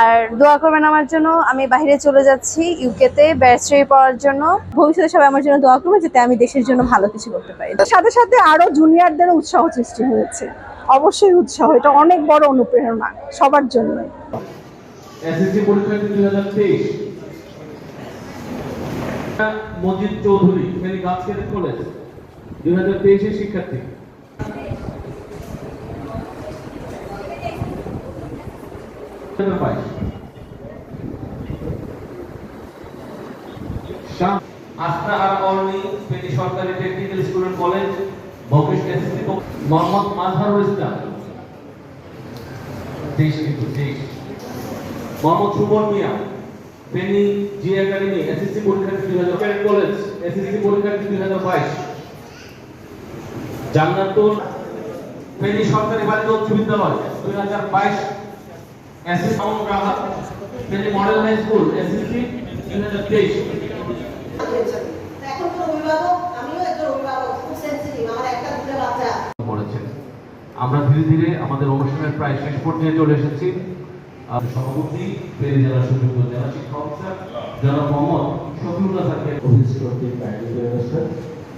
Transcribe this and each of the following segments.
আর দোয়া করবেন আমার জন্য। আমি বাইরে চলে যাচ্ছি ইউকেতে ব্যাচেলর পড়ার জন্য। ভবিষ্যতে সবাই আমার জন্য দোয়া করবে যাতে আমি দেশের জন্য ভালো কিছু করতে পারি। সাথে সাথে আরো জুনিয়রদের উৎসাহ সৃষ্টি হয়েছে, অবশ্যই উৎসাহ, এটা অনেক বড় অনুপ্রেরণা সবার জন্য। এসএসসি পরীক্ষা 2023 Majid Chowdhury Feni girls cadet college 2023 এর শিক্ষার্থী। আস্তা আর অরনি ফেনী সরকারি টেকনিক্যাল স্টুডেন্ট কলেজ বকেশ SSC. Mohammad Mazharul Islam Mohammad Sumon Mia Feni G academy SSC পরীক্ষার্থী 2000 কলেজ এসএসসি পরীক্ষার্থী 2022। জান্নাতুল ফেনী সরকারি বালিকা উচ্চ বিদ্যালয় 2022 SSC. Rahat Feni model high school SSC 2023। এখন তো অভিভাবক, আমিও একজন অভিভাবক, খুব সেনসিটিভ, আমার একটা দুটো বাচ্চা পড়েছে। আমরা ধীরে ধীরে আমাদের অনুষ্ঠানের প্রায় শেষ পর্যায়ে চলে এসেছি। সভাপতি ফেনী জেলা সুযোগ্য জেলা শিক্ষা অফিসার জনাব মোহাম্মদ শফিউল্লাহ স্যারকে অফিস কর্তৃক আয়োজিত ব্যবস্থা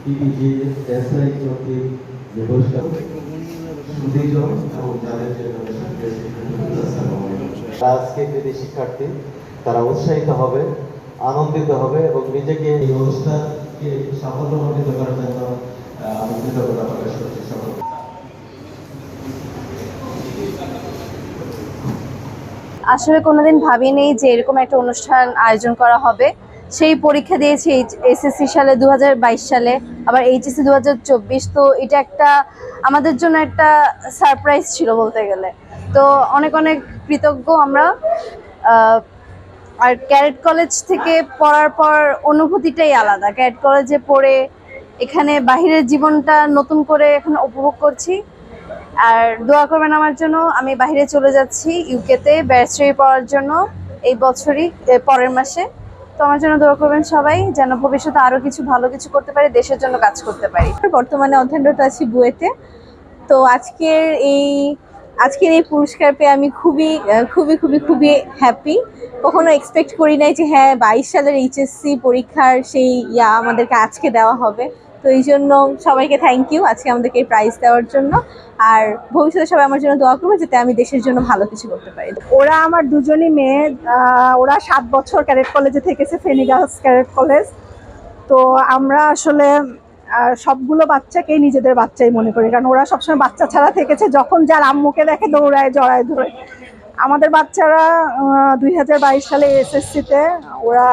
টিপিজি এসআই কর্তৃক ব্যবস্থা সুদীজন এবং যাদের যে ব্যবস্থা আজকে যদি শিক্ষার্থী তারা উৎসাহিত হবে, আনন্দিত হবে এবং নিজেকে এই অনুষ্ঠানকে সাফল্যমণ্ডিত করার জন্য আমি কৃতজ্ঞতা প্রকাশ করছি সকল। আসলে কোনোদিন ভাবিনি যে এরকম একটা অনুষ্ঠান আয়োজন করা হবে। সেই পরীক্ষা দিয়েছি এসএসসি সালে 2022 সালে, আবার এইচএসসি 2024। তো এটা একটা আমাদের জন্য একটা সারপ্রাইজ ছিল বলতে গেলে। তো অনেক অনেক কৃতজ্ঞ আমরা। আর ক্যাডেট কলেজ থেকে পড়ার পর অনুভূতিটাই আলাদা। ক্যাডেট কলেজে পড়ে এখানে বাহিরের জীবনটা নতুন করে এখন উপভোগ করছি। আর দোয়া করবেন আমার জন্য। আমি বাইরে চলে যাচ্ছি ইউকেতে ব্যাচেলর পড়ার জন্য এই বছরই, পরের মাসে। তো আমার জন্য দোয়া করবেন সবাই, যেন ভবিষ্যতে আরো কিছু ভালো কিছু করতে পারি, দেশের জন্য কাজ করতে পারি। বর্তমানে অধ্যয়নরত আছি বুয়েটে। তো আজকের এই পুরস্কার পেয়ে আমি খুবই খুবই খুবই খুবই হ্যাপি। কখনো এক্সপেক্ট করি নাই যে হ্যাঁ 22 সালের এইচএসসি পরীক্ষার সেই আমাদেরকে আজকে দেওয়া হবে। তো এই জন্য সবাইকে থ্যাংক ইউ আজকে আমাদেরকে এই প্রাইজ দেওয়ার জন্য। আর ভবিষ্যতে সবাই আমার জন্য দোয়া করবে যাতে আমি দেশের জন্য ভালো কিছু করতে পারি। ওরা আমার দুজনই মেয়ে, ওরা 7 বছর ক্যাডেট কলেজে থেকেছে, ফেনী গার্লস ক্যাডেট কলেজ। তো আমরা আসলে সবগুলো বাচ্চাকেই নিজেদের বাচ্চাই মনে করি, কারণ ওরা সবসময় বাচ্চা ছাড়া থেকেছে। যখন যার আম্মুকে দেখে দৌড়ায়, জড়ায় ধরে। আমাদের বাচ্চারা 2022 সালে এসএসসিতে ওরা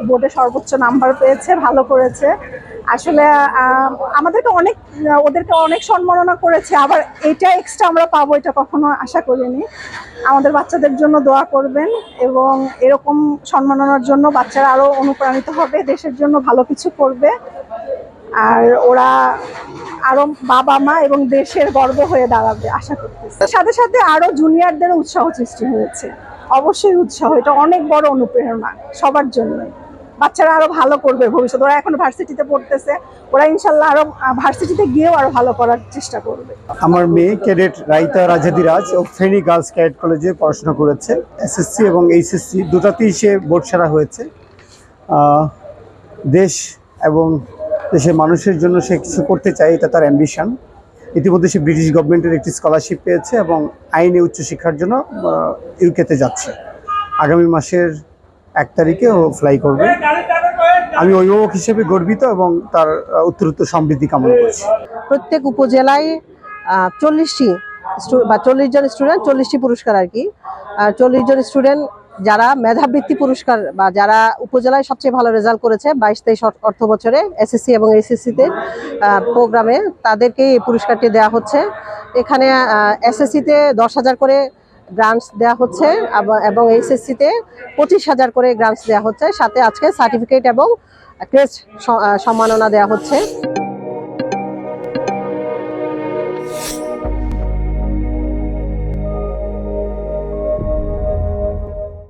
বোর্ডে সর্বোচ্চ নাম্বার পেয়েছে, ভালো করেছে। আসলে ওদেরকে অনেক সম্মাননা করেছে। আবার এটা এক্সট্রা আমরা পাবো এটা কখনো আশা করিনি। আমাদের বাচ্চাদের জন্য দোয়া করবেন এবং এরকম সম্মাননার জন্য বাচ্চারা আরো অনুপ্রাণিত হবে, দেশের জন্য ভালো কিছু করবে। আর ওরা আরো বাবা মা এবং দেশের গর্ব হয়ে দাঁড়াবে আশা করতেছি। সাথে সাথে আরো জুনিয়রদের উৎসাহ সৃষ্টি হয়েছে, অবশ্যই উৎসাহ, এটা অনেক বড় অনুপ্রেরণা সবার জন্য। বাচ্চারা আরো ভালো করবে ভবিষ্যতে। ওরা এখন ভার্সিটিতে পড়তেছে, ওরা ইনশাল্লাহ আরো ভার্সিটিতে গিয়েও আরো ভালো করার চেষ্টা করবে। আমার মেয়ে ক্যাডেট রাইতা রাজাদিরাজ ও ফেনী গার্লস ক্যাডেট কলেজে পড়াশোনা করেছে। এসএসসি এবং এইচএসসি দুটাতেই সে বোর্ড সেরা হয়েছে। দেশ এবং দেশের মানুষের জন্য সে কিছু করতে চায়, এটা তার অ্যাম্বিশন। ইতিমধ্যে সে ব্রিটিশ গভর্নমেন্টের একটি স্কলারশিপ পেয়েছে এবং আইনে উচ্চশিক্ষার জন্য ইউকেতে যাচ্ছে। আগামী মাসের 1 তারিখে ও ফ্লাই করবে। আমি অভিভাবক হিসেবে গর্বিত এবং তার উত্তরোত্তর সমৃদ্ধি কামনা করছি। প্রত্যেক উপজেলায় 40 জন স্টুডেন্ট, 40টি পুরস্কার আর কি। 40 জন স্টুডেন্ট যারা মেধাবৃত্তি পুরস্কার বা যারা উপজেলায় সবচেয়ে ভালো রেজাল্ট করেছে 22-23 অর্থ বছরে এসএসসি এবং এইচএসসিতে প্রোগ্রামে, তাদেরকে এই পুরস্কারটি দেওয়া হচ্ছে। এখানে এসএসসিতে 10,000 করে গ্রান্টস দেওয়া হচ্ছে এবং এইচএসসিতে 25,000 করে গ্রান্টস দেওয়া হচ্ছে। সাথে আজকে সার্টিফিকেট এবং ক্রেস্ট সম্মাননা দেওয়া হচ্ছে।